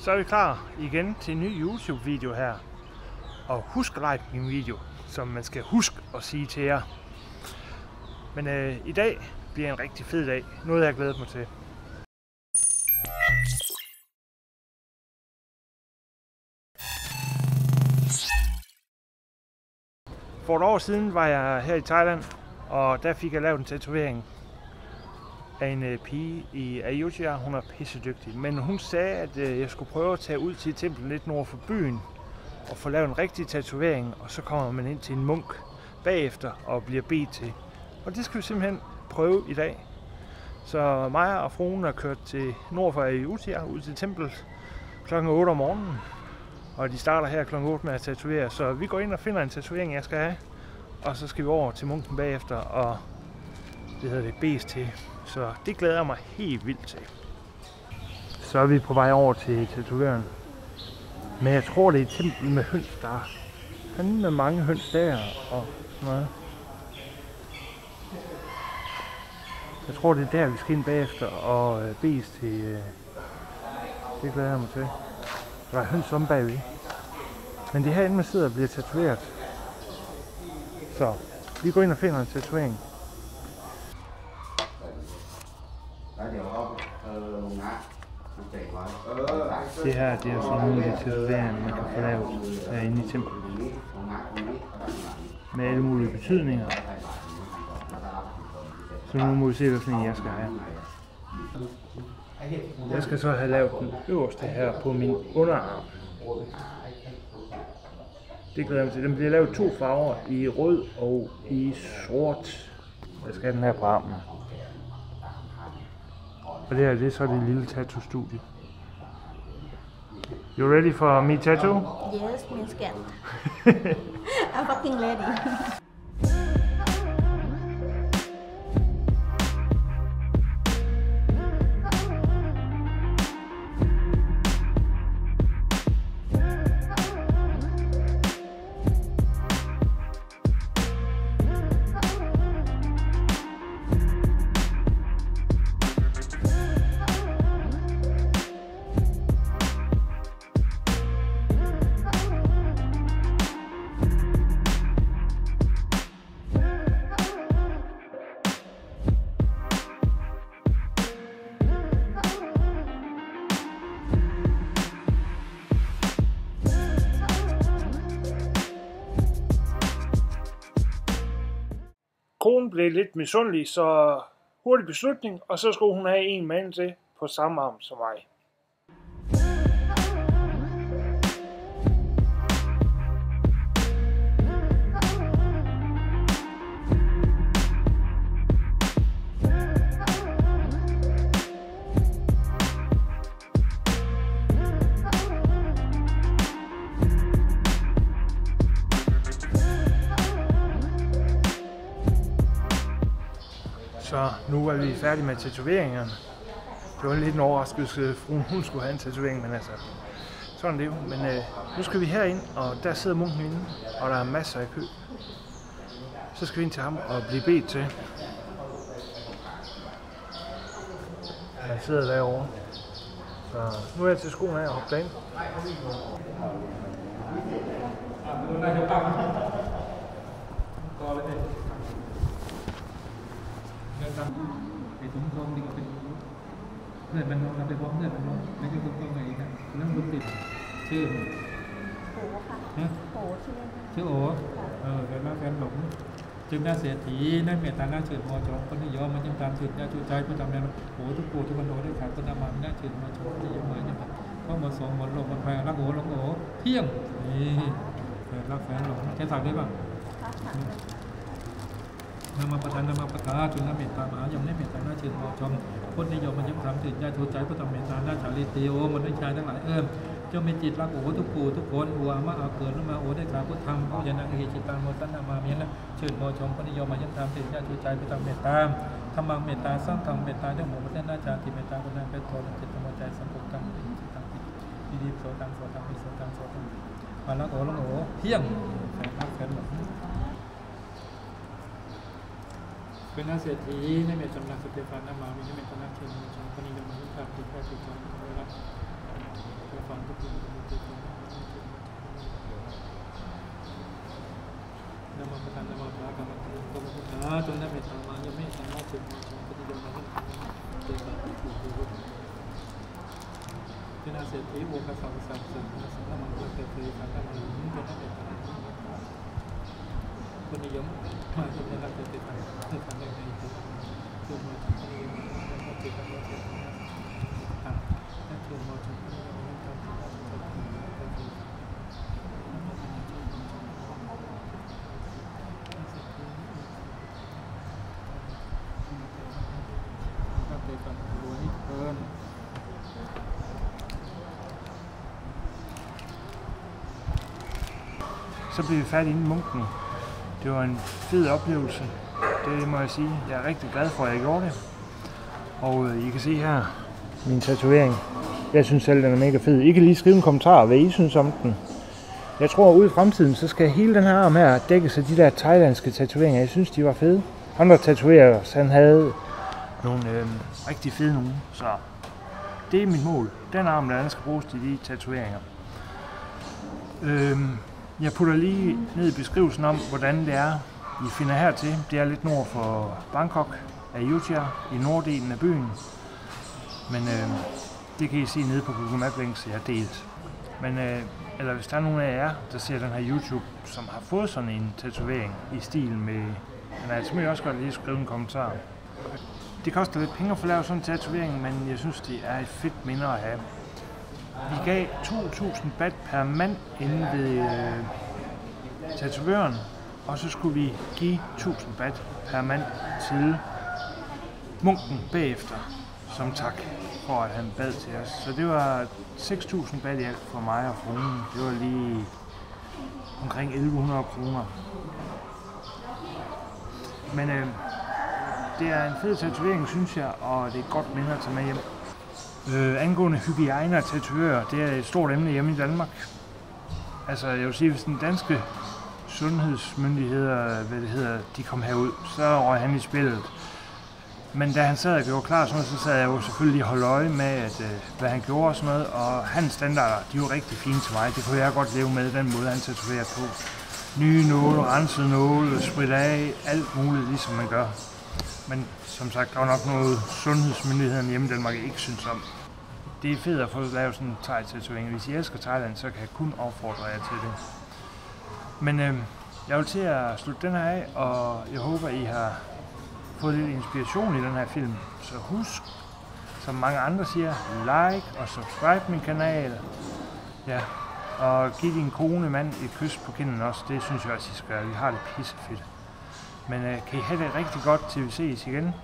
Så er vi klar igen til en ny YouTube-video her. Og husk at like min video, som man skal huske at sige til jer. Men i dag bliver en rigtig fed dag. Noget jeg glæder mig til. For et år siden var jeg her i Thailand, og der fik jeg lavet en tatovering af en pige i Ayutthaya. Hun er pissedygtig, men hun sagde, at jeg skulle prøve at tage ud til et tempel lidt nord for byen og få lavet en rigtig tatovering, og så kommer man ind til en munk bagefter og bliver bedt til. Og det skal vi simpelthen prøve i dag. Så mig og fruen er kørt til nord for Ayutthaya ud til templet kl. 8 om morgenen, og de starter her kl. 8 med at tatovere, så vi går ind og finder en tatovering, jeg skal have, og så skal vi over til munken bagefter og bedes til. Så det glæder jeg mig helt vildt til. Så er vi på vej over til tatovøren. Men jeg tror, det er et tempel med høns, der er fandme mange høns der og sådan noget. Jeg tror, det er der, vi skal ind bagefter og bedes til. Det glæder jeg mig til. Der er høns om bagved. Men det er herinde, man sidder og bliver tatoveret. Så vi går ind og finder en tatovering. Det her det er sådan nogle af de tatoveringer, man kan få lavet herinde i templet. Med alle mulige betydninger. Så nu må vi se, hvad for en jeg skal have. Jeg skal så have lavet den øverste her på min underarm. Det glæder jeg mig til. Den bliver lavet 2 farver, i rød og i sort. Jeg skal have den her på armen. Og det her, det er så det lille tattoo-studie. You ready for me tattoo? Yes, min skat. I'm fucking ready. Konen blev lidt misundelig, så hurtig beslutning, og så skulle hun have en mand til på samme arm som mig. Så nu er vi færdige med tatoveringerne. Det var lidt en overraskelse, fruen hun skulle have en tatovering, men altså, sådan det jo. Men nu skal vi herind, og der sidder munken inde, og der er masser af kø. Så skal vi ind til ham og blive bedt til. Han sidder derovre. Så nu er jeg til skoen af og hoppe derind. Người bạn nông làไปพร้อมngười bạn nôngไม่ใช่คนตัวไหนกันนั่งรถติดชื่อโอค่ะโอชื่อโอแล้วแฟนหลงจึงน่าเสียทีนั่นเมตตาหน้าเฉิดมอจองคนที่ย้อมมันยังตามสืบยาชูใจผู้ทำแนวโอ้ทุกปู่ทุกคนโอ้ได้ขายคนทำมาหน้าเฉิดมอจองที่ย้อมมาเนี่ยเข้ามาสองหมดหลงหมดแพงรักโอหลงโอเที่ยงนี่รักแฟนหลงแค่สั่งได้ป่ะนามาประทานนามาประกาศจุลเมตตามหายมในเมตตาหน้าเฉิดมอจองคนนิยมมันยังทำถึงญาติใจผู้ทำเมตตาหน้าชาลิติโอมันได้ชายทั้งหลายเจ้ามีจิตรักโอ้ทุกปู่ทุกคนหัวมาเอาเกิดมาโอ้ได้ขาพุทธธรรมเอาอย่างนั้นเหตุจิตตามโมตันนามาเมียนละเชิญโมชมคนนิยมมันยังทำถึงญาติใจผู้ทำเมตตาธรรมังเมตตาสร้างธรรมเมตตาด้วยหมู่ประเทศหน้าจาติเมตตาคนนั้นเป็นตัวจิตธรรมใจสัมพุทธังจิตตังปิดีโสตังโสตังปิโสตังโสตังมาละโอ้ละโอ้เที่ยงแฟนรักแฟนหลง เป็นนาเศรษฐีในเมตตาสเตฟานนามามีในเมตตาเชิญชมคนนี้จะมาทุกท่านทุกท่านทุกท่านนะครับก็ฟัง เป็นอาเซียนที่โวกสาวสาวเสริมสาวมันก็เกิดขึ้นการทำงานนี้เป็นนักเรียนคนนิยมมาเป็นนักเรียนติดต่อเพื่อทำในในช่วงวันที่นิยมนักเรียนนักเรียนต่างและช่วงวันที่นิยมนักเรียนต่างSå blev vi færdige inde i Munken. Det var en fed oplevelse, det må jeg sige. Jeg er rigtig glad for, at jeg gjorde det. Og I kan se her min tatovering. Jeg synes selv, den er mega fed. I kan lige skrive en kommentar, hvad I synes om den. Jeg tror, ude i fremtiden, så skal hele den her arm her dækkes af de der thailandske tatoveringer. Jeg synes, de var fede. Andre tatoverer, han havde nogle rigtig fede nogle. Så det er mit mål. Den arm, der skal bruges til de tatoveringer. Jeg putter lige ned i beskrivelsen om, hvordan det er, I finder hertil. Det er lidt nord for Bangkok, Ayutthaya, i norddelen af byen. Men det kan I se nede på Google Maps links, jeg har delt. Men eller hvis der er nogen af jer, der ser den her YouTube, som har fået sådan en tatovering i stil med... Men altså, må jeg også godt lige skrive en kommentar. Det koster lidt penge at få lavet sådan en tatovering, men jeg synes, det er et fedt minde at have. Vi gav 2.000 baht per mand inde ved tatovøren, og så skulle vi give 1.000 baht per mand til munken bagefter, som tak for at han bad til os. Så det var 6.000 baht i alt for mig og fruen. Det var lige omkring 1.100 kroner. Men det er en fed tatovering, synes jeg, og det er et godt minde at tage med hjem. Angående hygiejne og tatovører, det er et stort emne hjemme i Danmark. Altså, jeg vil sige, hvis den danske sundhedsmyndigheder, de kom herud, så røg han i spillet. Men da han sad og gjorde klar, så sad jeg jo selvfølgelig holde øje med, hvad han gjorde og sådan noget. Og hans standarder, de var rigtig fine til mig. Det kunne jeg godt leve med, den måde han tatoverer på. Nye nåle, renset nåle, sprit af, alt muligt, ligesom man gør. Men som sagt, der var nok noget sundhedsmyndighederne hjemme i Danmark ikke synes om. Det er fedt at få lavet sådan en thai-tatovering. Hvis I elsker Thailand, så kan jeg kun opfordre jer til det. Men jeg vil til at slutte den her af, og jeg håber, I har fået lidt inspiration i den her film. Så husk, som mange andre siger, like og subscribe min kanal. Ja, og giv din kone, mand et kys på kinden også. Det synes jeg også, I skal. Vi har det pissefedt. Men kan I have det rigtig godt, til vi ses igen.